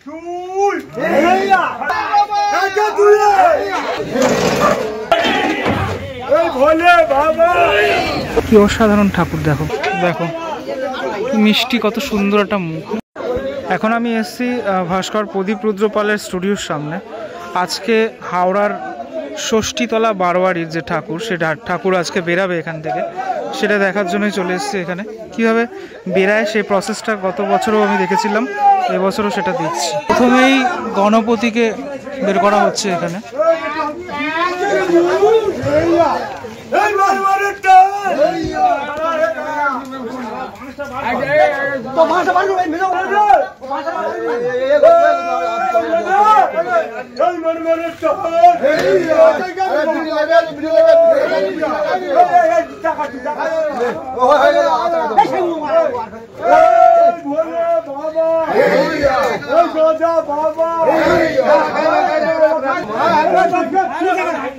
কি অসাধারণ ঠাকুর, দেখো দেখো মিষ্টি, কত সুন্দর একটা মুখ। এখন আমি এসেছি ভাস্কর প্রদীপ রুদ্রপালের স্টুডিওর সামনে। আজকে হাওড়ার ষষ্ঠীতলা বারোয়ারির যে ঠাকুর, সেটা ঠাকুর আজকে বেরাবে এখান থেকে, সেটা দেখার জন্যই চলে এসেছি এখানে। কীভাবে বেরায় সেই প্রসেসটা গত বছরও আমি দেখেছিলাম, এবছরও সেটা দেখছি। প্রথমেই গণপতিকে বের করা হচ্ছে এখানে।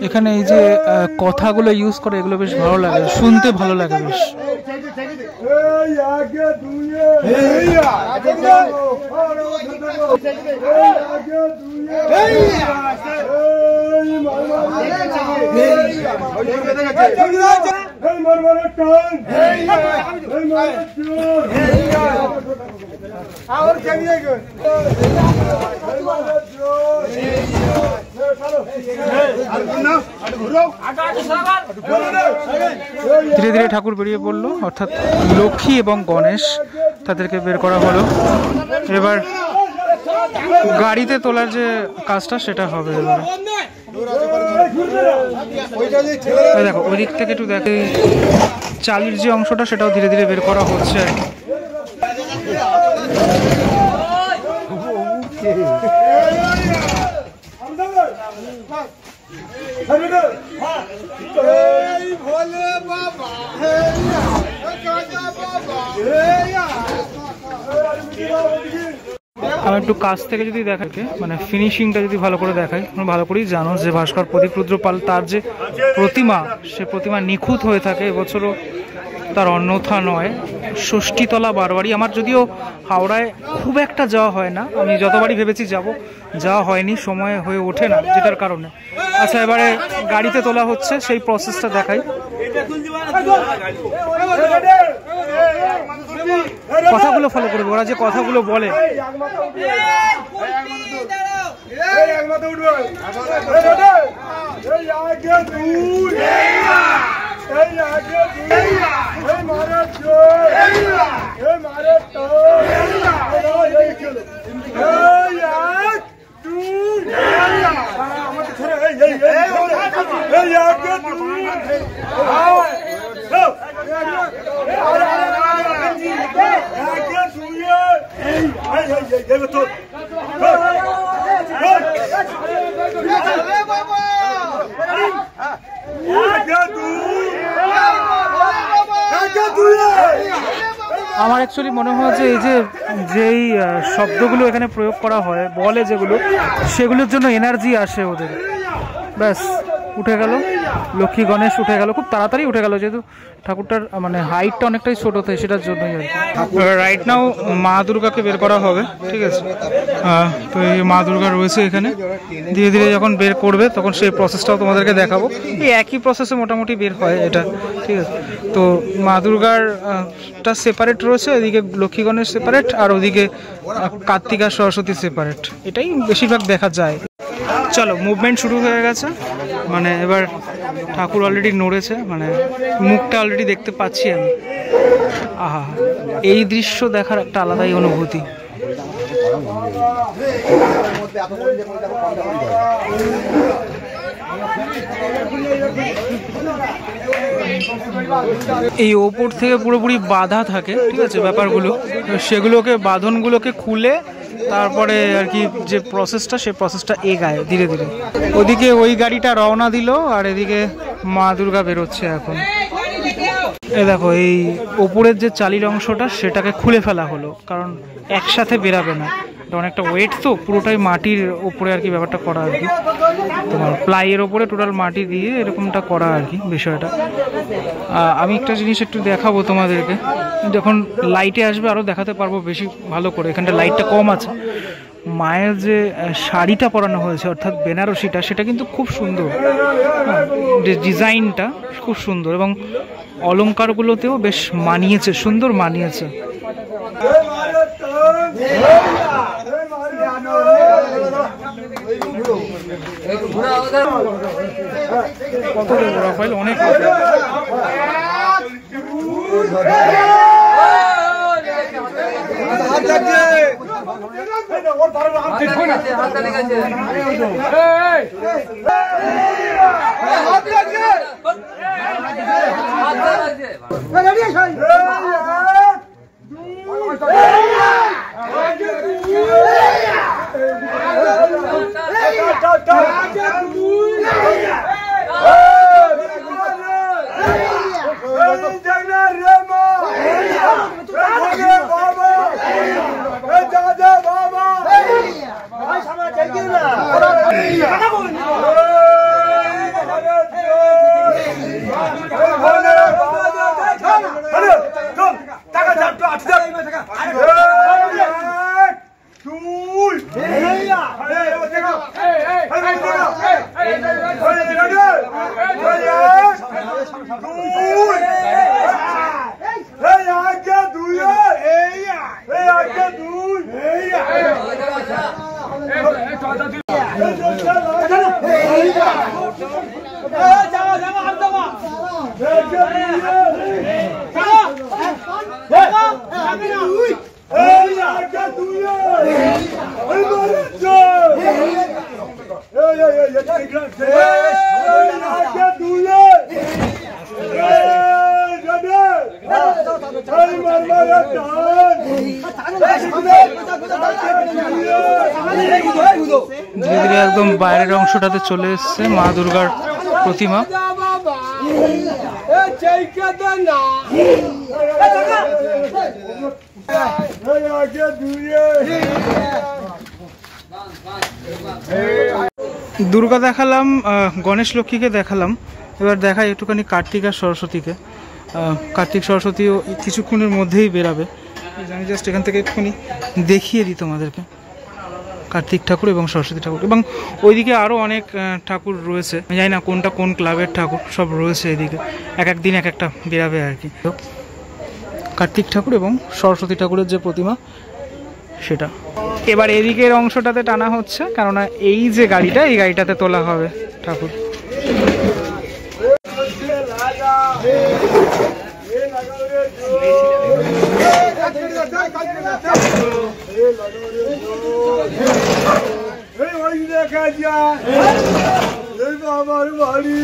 এখানে এই যে কথাগুলো ইউজ করে, এগুলো বেশ ভালো লাগে, শুনতে ভালো লাগে বেশ। ধীরে ধীরে ঠাকুর বেরিয়ে পড়লো, অর্থাৎ লক্ষ্মী এবং গণেশ তাদেরকে বের করা হলো। এবার গাড়িতে তোলার যে কাজটা সেটা হবে এবারে। দেখো ওই দিক থেকে একটু দেখে, চালির যে অংশটা সেটাও ধীরে ধীরে বের করা হচ্ছে আর কি। আমি একটু কাছ থেকে যদি দেখাকে, মানে ফিনিশিংটা যদি ভালো করে দেখাই, তোমরা ভালো করেই জানো যে ভাস্কর প্রদীপ রুদ্রপাল তার যে প্রতিমা, সে প্রতিমা নিখুঁত হয়ে থাকে। এবছরও তার অন্যথা নয়। ষষ্ঠীতলা বারোয়ারি, আমার যদিও হাওড়ায় খুব একটা যাওয়া হয় না, আমি যতবারই ভেবেছি যাব, যাওয়া হয়নি, সময় হয়ে ওঠে না, যেটার কারণে। আচ্ছা, এবারে গাড়িতে তোলা হচ্ছে, সেই প্রসেসটা দেখাই। কথাগুলো ফলো করবে, ওরা যে কথাগুলো বলে। আমার অ্যাকচুয়ালি মনে হয় যে এই যেই শব্দগুলো এখানে প্রয়োগ করা হয়, বলে যেগুলো, সেগুলোর জন্য এনার্জি আসে ওদের। ব্যাস উঠে গেল, লক্ষ্মী গণেশ উঠে গেল, খুব তাড়াতাড়ি উঠে গেল, যেহেতু ঠাকুরটার মানে হাইটটা অনেকটাই ছোট, তাই সেটার জন্যই আর কি। রাইট নাও মা দুর্গাকে বের করা হবে, ঠিক আছে। তো এই মা দুর্গা রয়েছে এখানে, ধীরে ধীরে যখন বের করবে তখন সেই প্রসেসটাও তোমাদেরকে দেখাবো। এই একই প্রসেসে মোটামুটি বের হয় এটা, ঠিক আছে। তো মা দুর্গারটা সেপারেট রয়েছে, এদিকে লক্ষ্মী গণেশ সেপারেট, আর ওদিকে কার্তিকা সরস্বতী সেপারেট, এটাই বেশিরভাগ দেখা যায়। চলো, মুভমেন্ট শুরু হয়ে গেছে, মানে এবার ঠাকুর অলরেডি নড়েছে, মানে মুখটা অলরেডি দেখতে পাচ্ছি আমি। আহা, এই দৃশ্য দেখার একটা আলাদাই অনুভূতি। এই ওপর থেকে পুরোপুরি বাঁধা থাকে, ঠিক আছে, ব্যাপারগুলো, সেগুলোকে বাঁধনগুলোকে খুলে তারপরে আর কি যে প্রসেসটা, সেই প্রসেসটা এগায় ধীরে ধীরে। ওদিকে ওই গাড়িটা রওনা দিল, আর এদিকে মা দুর্গা বেরোচ্ছে এখন। এই দেখো, এই ওপরের যে চালির অংশটা সেটাকে খুলে ফেলা হলো, কারণ একসাথে বেরাবে না, এটা অনেকটা ওয়েট, তো পুরোটাই মাটির ওপরে আর কি ব্যাপারটা করা আর কি, তোমার প্লাইয়ের ওপরে টোটাল মাটি দিয়ে এরকমটা করা আর কি বিষয়টা। আমি একটা জিনিস একটু দেখাবো তোমাদেরকে, যখন লাইটে আসবে আরও দেখাতে পারবো বেশি ভালো করে। এখানটা লাইটটা কম আছে, মায়ের যে শাড়িটা পরানো হয়েছে অর্থাৎ বেনারসিটা, সেটা কিন্তু খুব সুন্দর, ডিজাইনটা খুব সুন্দর এবং অলংকারগুলোতেও বেশ মানিয়েছে, সুন্দর মানিয়েছে। অনেক ধীরে ধীরে একদম বাইরের অংশটাতে চলে এসছে মা দুর্গার প্রতিমা। দুর্গা দেখালাম, গণেশ লক্ষ্মীকে দেখালাম, এবার দেখাই একটুখানি কার্তিক আর সরস্বতীকে। কার্তিক সরস্বতীও কিছুক্ষণের মধ্যেই বেরাবে, আমি জাস্ট এখান থেকে একটুখানি দেখিয়ে দিই তোমাদেরকে কার্তিক ঠাকুর এবং সরস্বতী ঠাকুর। এবং ওইদিকে আরও অনেক ঠাকুর রয়েছে, আমি জানি না কোনটা কোন ক্লাবের ঠাকুর, সব রয়েছে এদিকে, এক এক দিন এক একটা বেরাবে আর কি। তো কার্তিক ঠাকুর এবং সরস্বতী ঠাকুরের যে প্রতিমা সেটা এবার এদিকের অংশটাতে টানা হচ্ছে, কেননা এই যে গাড়িটা, এই গাড়িটাতে তোলা হবে ঠাকুর। আমার বাড়ি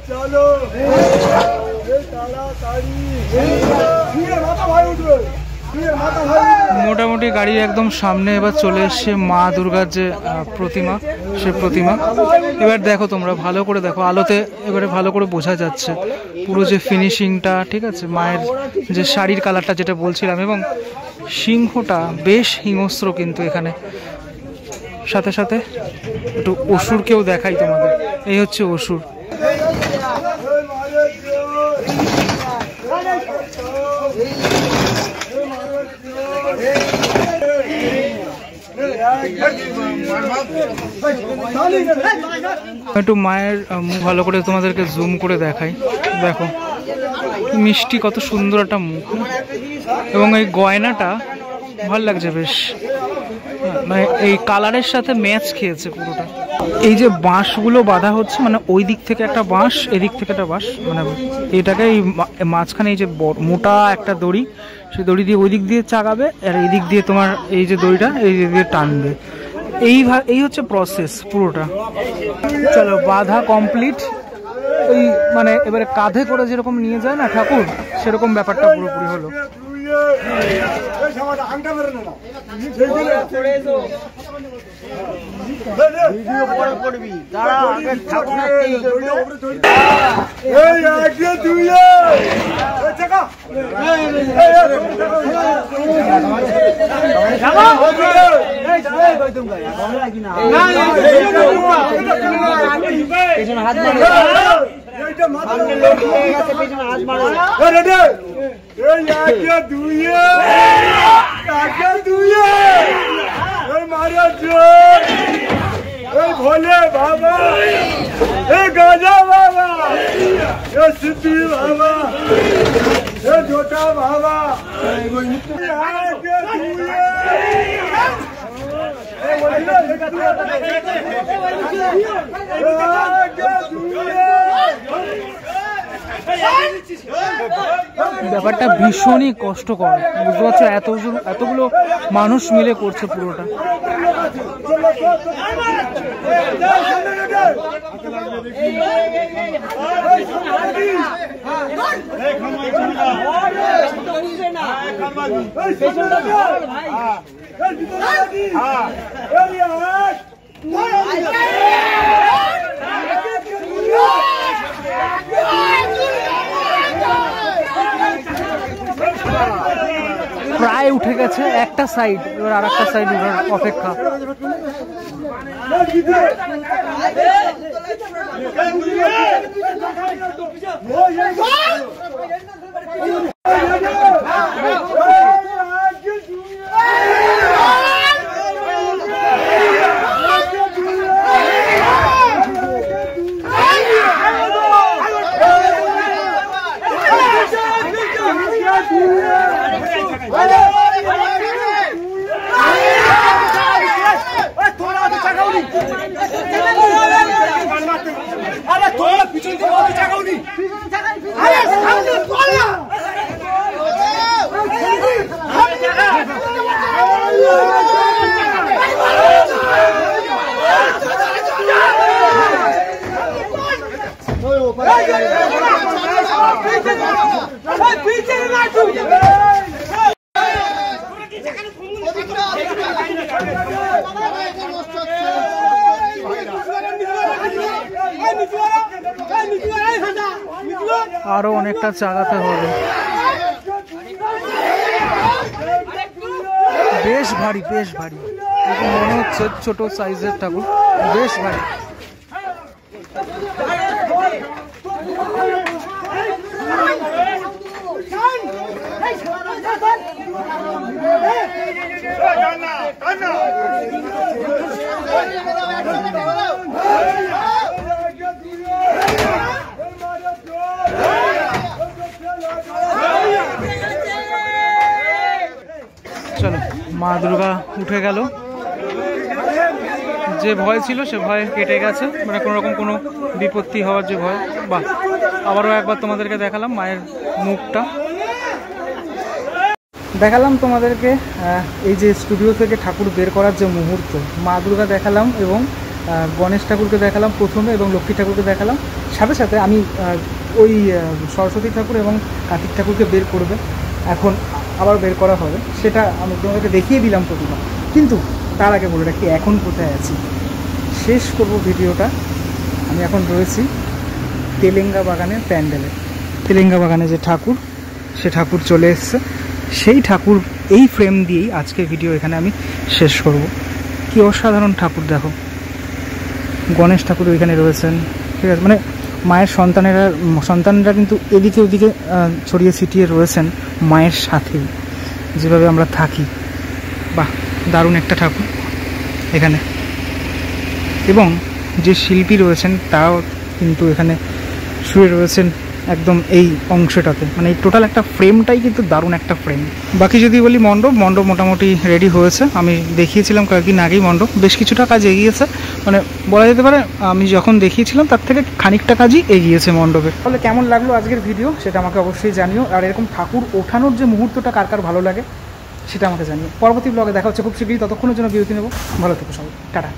চলো মোটামুটি গাড়ির একদম সামনে এবার চলে এসছে মা দুর্গার যে প্রতিমা, সে প্রতিমা। এবার দেখো তোমরা ভালো করে দেখো, আলোতে এবারে ভালো করে বোঝা যাচ্ছে পুরো যে ফিনিশিংটা, ঠিক আছে, মায়ের যে শাড়ির কালারটা যেটা বলছিলাম, এবং সিংহটা বেশ হিংস্র কিন্তু এখানে। সাথে সাথে একটু অসুরকেও দেখাই তোমাদের, এই হচ্ছে অসুর। একটু মায়ের মুখ ভালো করে তোমাদেরকে জুম করে দেখাই, দেখো মিষ্টি, কত সুন্দর একটা মুখ, এবং এই গয়নাটা ভালো লাগছে বেশ, মানে এই কালারের সাথে ম্যাচ খেয়েছে পুরোটা। এই যে বাঁশগুলো বাঁধা হচ্ছে, মানে ওই দিক থেকে একটা বাঁশ, এদিক থেকে একটা বাঁশ, মানে এটাকে এই মাঝখানে এই যে মোটা একটা দড়ি, সেই দড়ি দিয়ে ওই দিক দিয়ে চাগাবে, আর এই দিক দিয়ে তোমার এই যে দড়িটা এই দিক দিয়ে টানবে। এই হচ্ছে প্রসেস পুরোটা। চলো বাঁধা কমপ্লিট। ওই মানে এবারে কাঁধে করে যেরকম নিয়ে যায় না ঠাকুর, সেরকম ব্যাপারটা পুরোপুরি হলো। দুইয়ে भोले बाबा, गाजा बाबा, सिद्धि बाबा, छोटा बाबा, ব্যাপারটা ভীষণই কষ্টকর, বুঝতে পারছো? এতগুলো মানুষ মিলে করছে পুরোটা। প্রায় উঠে গেছে একটা সাইড, এবার আর একটা সাইড উঠার অপেক্ষা। আরো অনেকটা চাগাতে হবে, বেশ ভারী বেশ ভারী। এখন মনে হচ্ছে ছোট সাইজের ঠাকুর, বেশ ভারী। চলো, মা দুর্গা উঠে গেল। যে ভয় ছিল সে ভয় কেটে গেছে, মানে কোনোরকম কোনো বিপত্তি হওয়ার যে ভয়। বাহ, আবারও একবার তোমাদেরকে দেখালাম মায়ের মুখটা, দেখালাম তোমাদেরকে এই যে স্টুডিও থেকে ঠাকুর বের করার যে মুহূর্ত। মা দুর্গা দেখালাম এবং গণেশ ঠাকুরকে দেখালাম প্রথমে এবং লক্ষ্মী ঠাকুরকে দেখালাম। সাথে সাথে আমি ওই সরস্বতী ঠাকুর এবং কার্তিক ঠাকুরকে বের করবে এখন আবার বের করা হবে, সেটা আমি তোমাদেরকে দেখিয়ে দিলাম প্রতিমা। কিন্তু তার আগে বলে রাখি এখন কোথায় আছি, শেষ করব ভিডিওটা। আমি এখন রয়েছি তেলেঙ্গা বাগানের প্যান্ডেলে। তেলেঙ্গা বাগানে যে ঠাকুর, সে ঠাকুর চলে এসছে। সেই ঠাকুর এই ফ্রেম দিয়েই আজকে ভিডিও এখানে আমি শেষ করব। কি অসাধারণ ঠাকুর দেখো, গণেশ ঠাকুর ওইখানে রয়েছেন, ঠিক আছে? মানে মায়ের সন্তানরা কিন্তু এদিকে ওদিকে ছড়িয়ে ছিটিয়ে রয়েছেন মায়ের সাথে, যেভাবে আমরা থাকি। বাহ, দারুণ একটা ঠাকুর এখানে। এবং যে শিল্পী রয়েছেন তারাও কিন্তু এখানে শুয়ে রয়েছেন একদম এই অংশটাতে, মানে এই টোটাল একটা ফ্রেমটাই কিন্তু দারুণ একটা ফ্রেম। বাকি যদি বলি মণ্ডপ মোটামুটি রেডি হয়েছে। আমি দেখিয়েছিলাম কয়েকদিন আগেই মণ্ডপ, বেশ কিছুটা কাজ এগিয়েছে, মানে বলা যেতে পারে আমি যখন দেখিয়েছিলাম তার থেকে খানিকটা কাজই এগিয়েছে মণ্ডপের। তাহলে কেমন লাগলো আজকের ভিডিও সেটা আমাকে অবশ্যই জানিও। আর এরকম ঠাকুর ওঠানোর যে মুহূর্তটা কার কার ভালো লাগে সেটা আমাকে জানিও। পরবর্তী ব্লগে দেখা হচ্ছে খুব শীঘ্রই, ততক্ষণের জন্য বিরতি নেব। ভালো থেকো সবাই, টাটা।